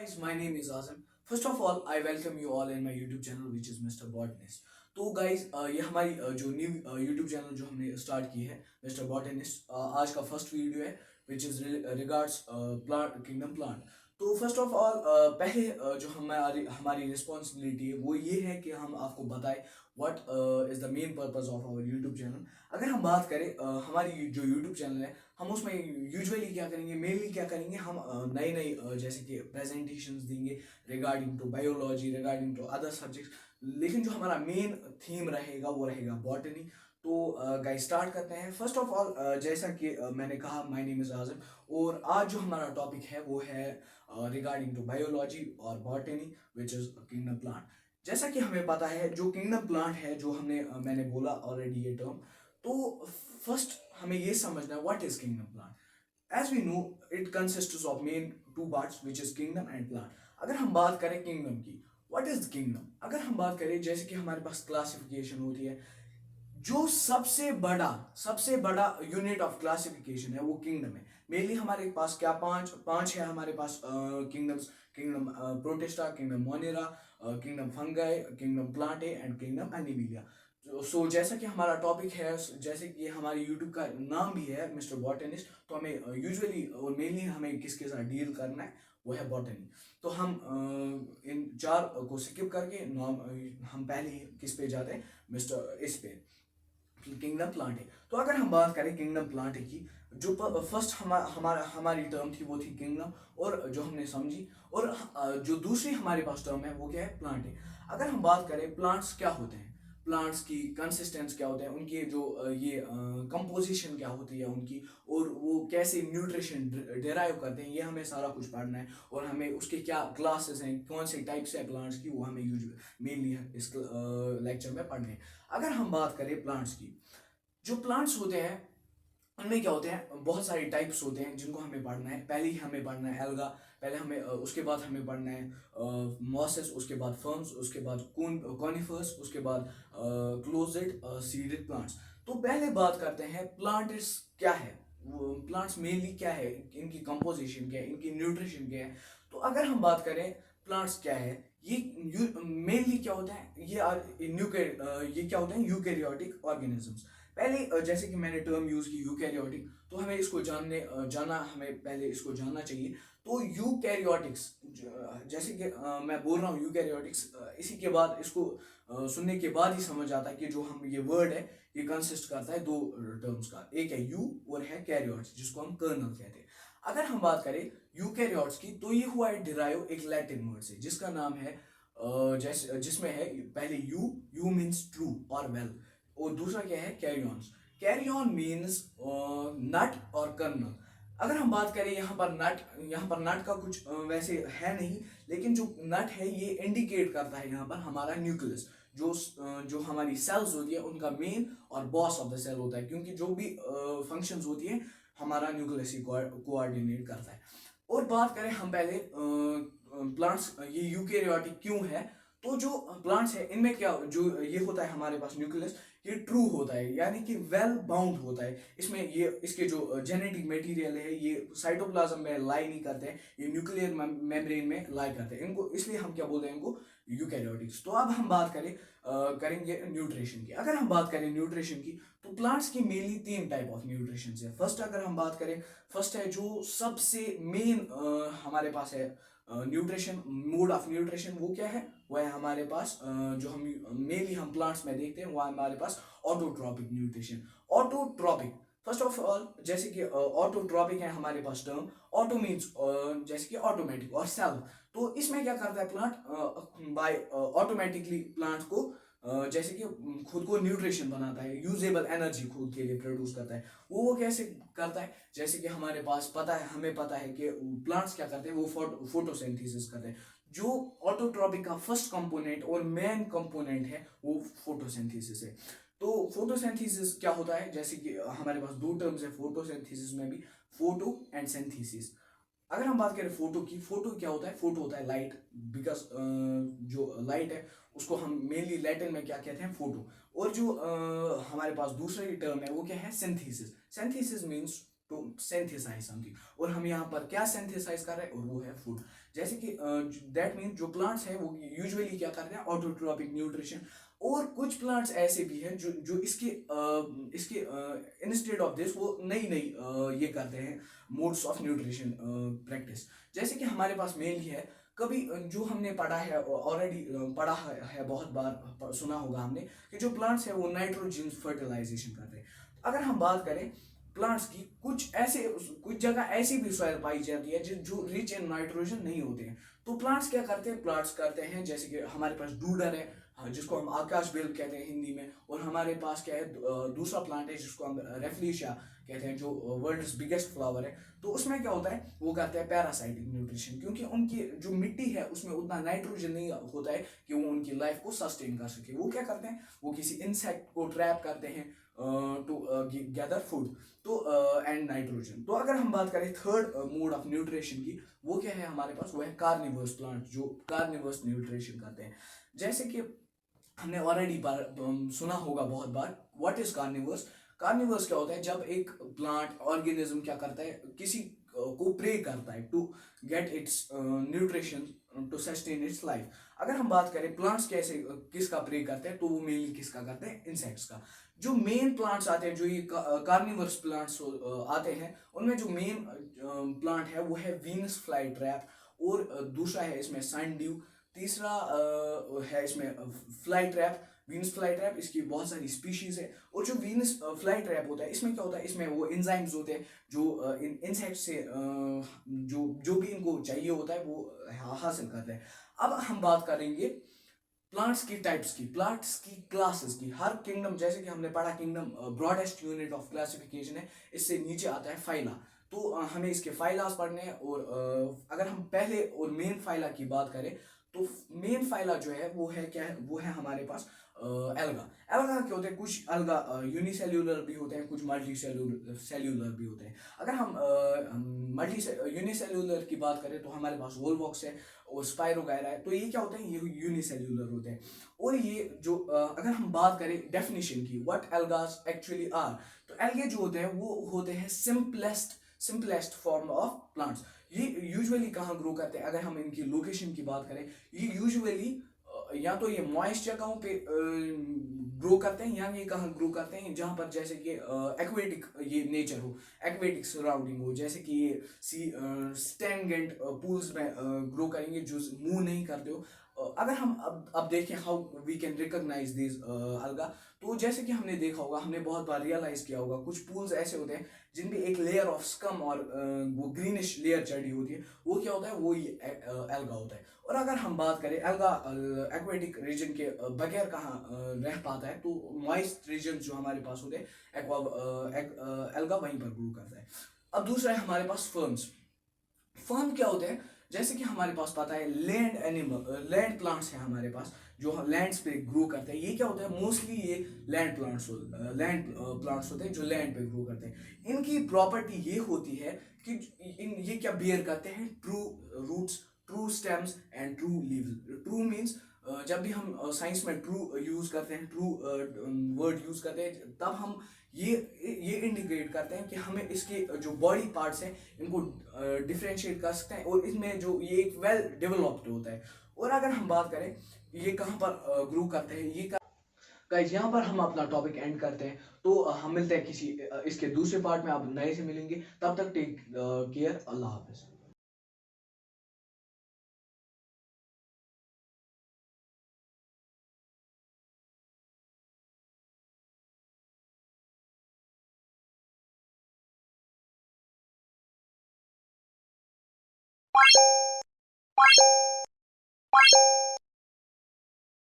Guys, my name is Azam. First of all, I welcome you all in my YouTube channel which is Mr. Botanist. तो guys ये हमारी जो new YouTube channel जो हमने start की है mister botanist आज का फर्स्ट वीडियो है which is regards plant kingdom plant. तो फर्स्ट ऑफ ऑल पहले जो हमारी हमारी रिस्पॉन्सिबिलिटी है वो ये है कि हम आपको बताएं what is the main purpose of our YouTube channel. अगर हम बात करें हमारी जो यूट्यूब चैनल है हम उसमें यूजुअली क्या करेंगे मेनली क्या करेंगे हम नई नई जैसे कि प्रेजेंटेशंस देंगे regarding to biology regarding to other subjects. लेकिन जो हमारा मेन थीम रहेगा वो रहेगा बॉटनी। तो गाइस स्टार्ट करते हैं। फर्स्ट ऑफ ऑल जैसा कि मैंने कहा माय नेम इज आजम और आज जो हमारा टॉपिक है वो है रिगार्डिंग टू बायोलॉजी और botany which is kingdom plant. जैसा कि हमें पता है जो किंगडम प्लांट है जो मैंने बोला ऑलरेडी ये टर्म। तो फर्स्ट हमें ये समझना है what is kingdom plant. As we know it consists of main two parts which is kingdom and plant. अगर हम बात करें किंगडम की व्हाट इज किंगडम, अगर हम बात करें जैसे कि हमारे पास क्लासिफिकेशन होती है जो सबसे बड़ा यूनिट ऑफ क्लासिफिकेशन है वो किंगडम है। मेनली हमारे पास क्या पांच पांच है हमारे पास kingdoms. Kingdom Protista, kingdom Monera, kingdom Fungi, kingdom Plantae and kingdom Animalia. So जैसा कि हमारा टॉपिक है जैसे कि हमारे यूट्यूब का नाम भी है मिस्टर बॉटनिस्ट, तो हमें यूजुअली और मेनली हमें किसके साथ डील करना है वो है बॉटनी। तो हम इन चार को स्किप करके हम पहले ही किस पे जाते हैं मिस्टर इस पे किंगडम प्लांट है। तो अगर हम बात करें किंगडम प्लांट की जो फर्स्ट हमारी टर्म थी वो थी किंगडम और जो हमने समझी और जो दूसरी हमारे पास टर्म है वो क्या है प्लांट है। अगर हम बात करें प्लांट्स क्या होते हैं, प्लांट्स की कंसिस्टेंस क्या होते हैं, उनके जो ये कंपोजिशन क्या होती है उनकी और वो कैसे न्यूट्रिशन डिराइव करते हैं ये हमें सारा कुछ पढ़ना है। और हमें उसके क्या क्लासेस हैं कौन से टाइप्स है प्लांट्स की वो हमें मेनली इस लेक्चर में पढ़ने हैं। अगर हम बात करें प्लांट्स की, जो प्लांट्स होते हैं उनमें क्या होते हैं बहुत सारे टाइप्स होते हैं जिनको हमें पढ़ना है। पहले ही हमें पढ़ना है एल्गा, पहले हमें उसके बाद हमें पढ़ना है मॉसेस, उसके बाद फर्म्स, उसके बाद कॉनिफर्स, उसके बाद क्लोजेड सीडेड प्लांट्स। तो पहले बात करते हैं प्लांट्स क्या है, प्लांट्स मेनली क्या है, इनकी कंपोजिशन क्या है, इनकी न्यूट्रिशन क्या है। तो अगर हम बात करें प्लांट्स क्या है ये मेनली क्या होता है ये क्या होते हैं यूकैरियोटिक ऑर्गेनिजम्स। पहले जैसे कि मैंने टर्म यूज की यूकैरियोटिक, तो हमें इसको जाना हमें पहले इसको जानना चाहिए। तो यूकैरियोटिक्स जैसे कि मैं बोल रहा हूँ यूकैरियोटिक्स, इसी के बाद इसको सुनने के बाद ही समझ आता है कि जो हम ये वर्ड है ये कंसिस्ट करता है दो टर्म्स का, एक है यू और है कैरियोट्स जिसको हम कर्नल कहते हैं। अगर हम बात करें यूकैरियोट्स की तो ये हुआ है डिराइव एक लैटिन वर्ड से जिसका नाम है जैसे जिसमें है पहले यू, यू मीन्स ट्रू और वेल, और दूसरा क्या है कैरियॉन्स। कैरियॉन मीन्स नट और कर्नल। अगर हम बात करें यहाँ पर नट का कुछ वैसे है नहीं, लेकिन जो नट है ये इंडिकेट करता है यहाँ पर हमारा न्यूक्लियस जो हमारी सेल्स होती है उनका मेन और बॉस ऑफ द सेल होता है, क्योंकि जो भी फंक्शंस होती है हमारा न्यूक्लियस ही कोऑर्डिनेट करता है। और बात करें हम पहले प्लांट्स ये यूकैरियोटिक क्यों है, तो जो प्लांट्स है इनमें क्या जो ये होता है हमारे पास न्यूक्लियस ये ट्रू होता है यानी कि वेल बाउंड होता है। इसमें ये इसके जो जेनेटिक मटेरियल है ये साइटोप्लाज्म में लाई नहीं करते हैं, ये न्यूक्लियर मेम्ब्रेन में लाई करते हैं इनको, इसलिए हम क्या बोलते हैं इनको यूकैरियोटिक्स। तो अब हम बात करेंगे न्यूट्रिशन की। अगर हम बात करें न्यूट्रिशन की तो प्लांट्स की मेनली तीन टाइप ऑफ न्यूट्रिशन है। फर्स्ट अगर हम बात करें, फर्स्ट है जो सबसे मेन हमारे पास है न्यूट्रिशन, मोड ऑफ न्यूट्रिशन वो क्या है, वो है हमारे पास जो हम मेनली हम प्लांट्स में देखते हैं वो हमारे पास autotrophic nutrition. Autotrophic first of all जैसे कि ऑटोट्रॉपिक है हमारे पास टर्म, ऑटो मीन्स जैसे कि ऑटोमेटिक और सेल्फ। तो इसमें क्या करता है प्लांट बाय ऑटोमेटिकली प्लांट को जैसे कि खुद को न्यूट्रिशन बनाता है, यूजेबल एनर्जी खुद के लिए प्रोड्यूस करता है। वो कैसे करता है, जैसे कि हमारे पास पता है हमें पता है कि प्लांट्स क्या करते हैं वो फोटोसिंथेसिस करते हैं। जो ऑटोट्रॉपिक का फर्स्ट कंपोनेंट और मेन कंपोनेंट है वो फोटोसिंथेसिस है। तो फोटोसिंथेसिस क्या होता है, जैसे कि हमारे पास दो टर्म्स है फोटोसिंथेसिस में भी, फोटो एंड सिंथेसिस। अगर हम बात करें फोटो की, फोटो क्या होता है, फोटो होता है लाइट, बिकॉज जो लाइट है उसको हम मेनली लैटिन में क्या कहते हैं फोटो। और जो हमारे पास दूसरा टर्म है वो क्या है synthesis. Synthesis means to synthesize something, और हम यहाँ पर क्या सिंथेसाइज कर रहे हैं, और वो है फूड। जैसे कि दैट मीन जो प्लांट्स हैं वो यूजुअली क्या करते हैं, ऑटोट्रॉपिक न्यूट्रिशन। और कुछ प्लांट्स ऐसे भी हैं जो जो इसके इंस्टेड ऑफ दिस वो नई नई ये करते हैं मोड्स ऑफ न्यूट्रिशन प्रैक्टिस। जैसे कि हमारे पास मेनली है, कभी जो हमने पढ़ा है ऑलरेडी, पढ़ा है बहुत बार, सुना होगा हमने कि जो प्लांट्स है वो नाइट्रोजन फर्टिलाइजेशन करते हैं। अगर हम बात करें प्लांट्स की, कुछ जगह ऐसी भी सॉइल पाई जाती है जो रिच इन नाइट्रोजन नहीं होते हैं। तो प्लांट्स क्या करते हैं, प्लांट्स करते हैं जैसे कि हमारे पास डूडर है, हाँ, जिसको हम आकाश बेल कहते हैं हिंदी में। और हमारे पास क्या है, दूसरा प्लांट है जिसको हम रेफ्लिशिया कहते हैं, जो वर्ल्ड्स बिगेस्ट फ्लावर है। तो उसमें क्या होता है, वो करते हैं पैरासाइटिक न्यूट्रिशन, क्योंकि उनकी जो मिट्टी है उसमें उतना नाइट्रोजन नहीं होता है कि वो उनकी लाइफ को सस्टेन कर सके। वो क्या करते हैं, वो किसी इंसेक्ट को ट्रैप करते हैं टू गैदर फूड, तो एंड नाइट्रोजन। तो अगर हम बात करें थर्ड मोड ऑफ न्यूट्रिशन की, वो क्या है हमारे पास, वो है कार्निवर्स प्लांट जो कार्निवर्स न्यूट्रिशन करते हैं। जैसे कि हमने ऑलरेडी सुना होगा बहुत बार, व्हाट इज कार्निवर्स। कार्निवर्स क्या होता है, जब एक प्लांट ऑर्गेनिज्म क्या करता है, किसी को प्रे करता है to get its nutrition to sustain its life. अगर हम बात करें प्लांट्स कैसे किसका प्रे करते हैं, तो वो मेनली किसका करते हैं, इंसेक्ट्स का। जो मेन प्लांट्स आते हैं, जो ये कार्निवर्स प्लांट्स आते हैं, उनमें जो मेन प्लांट है वो है वीनस फ्लाई ट्रैप, और दूसरा है इसमें सन ड्यू, तीसरा है इसमें fly trap, Venus fly trap. इसकी बहुत सारी स्पीशीज है। और जो वीनस फ्लाई ट्रैप होता है, इसमें क्या होता है, इसमें वो एंजाइम्स होते हैं जो इंसेक्ट से जो जो भी इनको चाहिए होता है वो हासिल करते हैं। अब हम बात करेंगे प्लांट्स की टाइप्स की, प्लांट्स की क्लासेस की। हर किंगडम, जैसे कि हमने पढ़ा kingdom broadest unit of classification है, इससे नीचे आता है फाइला। तो हमें इसके फाइलास पढ़ने हैं। और अगर हम पहले और मेन फाइला की बात करें, तो मेन फाइला जो है वो है क्या है, वो है हमारे पास एल्गा। एल्गा क्या होते हैं, कुछ एल्गा यूनिसेल्यूलर भी होते हैं, कुछ मल्टी सेल्यूलर भी होते हैं। अगर हम मल्टी यूनिसेल्यूलर की बात करें, तो हमारे पास वोलवॉक्स है और स्पाइरोगायरा है। तो ये क्या होते हैं, ये यूनिसेल्यूलर होते हैं। और ये जो अगर हम बात करें डेफिनेशन की, व्हाट एल्गास एक्चुअली आर, तो एल्गे जो होते हैं वो होते हैं सिंपलेस्ट फॉर्म ऑफ प्लांट्स। ये यूजुअली कहाँ ग्रो करते हैं, अगर हम इनकी लोकेशन की बात करें, ये यूजुअली या तो ये मॉइस्ट जगहों पे ग्रो करते हैं, या ये कहाँ ग्रो करते हैं, जहाँ पर जैसे कि एक्वेटिक ये नेचर हो, एक्वेटिक सराउंडिंग हो, जैसे कि ये सी स्टैंगेंट पूल्स में ग्रो करेंगे जो मूव नहीं करते हो। अगर हम अब देखें how we can recognize this alga, तो जैसे कि हमने देखा होगा, हमने बहुत बार रियलाइज किया होगा, कुछ पूल्स ऐसे होते हैं जिनमें एक लेयर ऑफ स्कम और वो ग्रीनिश लेयर चढ़ी होती है, वो क्या होता है, वो ही एल्गा होता है। और अगर हम बात करें एल्गा एक्वेटिक रीजन के बगैर कहाँ रह पाता है, तो मॉइस्ट रीजन जो हमारे पास होते हैं एल्गा वहीं पर ग्रो करता है। अब दूसरा है हमारे पास फर्म्स। फर्म क्या होते हैं, जैसे कि हमारे पास पता है लैंड एनिमल, लैंड प्लांट्स हैं हमारे पास जो लैंड्स पे ग्रो करते हैं। ये क्या होता है, मोस्टली ये लैंड प्लांट्स होते हैं जो लैंड पे ग्रो करते हैं। इनकी प्रॉपर्टी ये होती है कि ये क्या बियर करते हैं, true roots, true stems and true leaves. True means जब भी हम साइंस में ट्रू यूज करते हैं, ट्रू वर्ड यूज करते हैं, तब हम ये ये इंडिकेट करते हैं कि हमें इसके जो बॉडी पार्ट्स हैं इनको डिफ्रेंशिएट कर सकते हैं, और इसमें जो ये एक वेल डेवलप्ड होता है। और अगर हम बात करें ये कहाँ पर ग्रो करते हैं, ये गाइस यहाँ पर हम अपना टॉपिक एंड करते हैं। तो हम मिलते हैं किसी इसके दूसरे पार्ट में, आप नए से मिलेंगे। तब तक टेक केयर, अल्लाह हाफिज।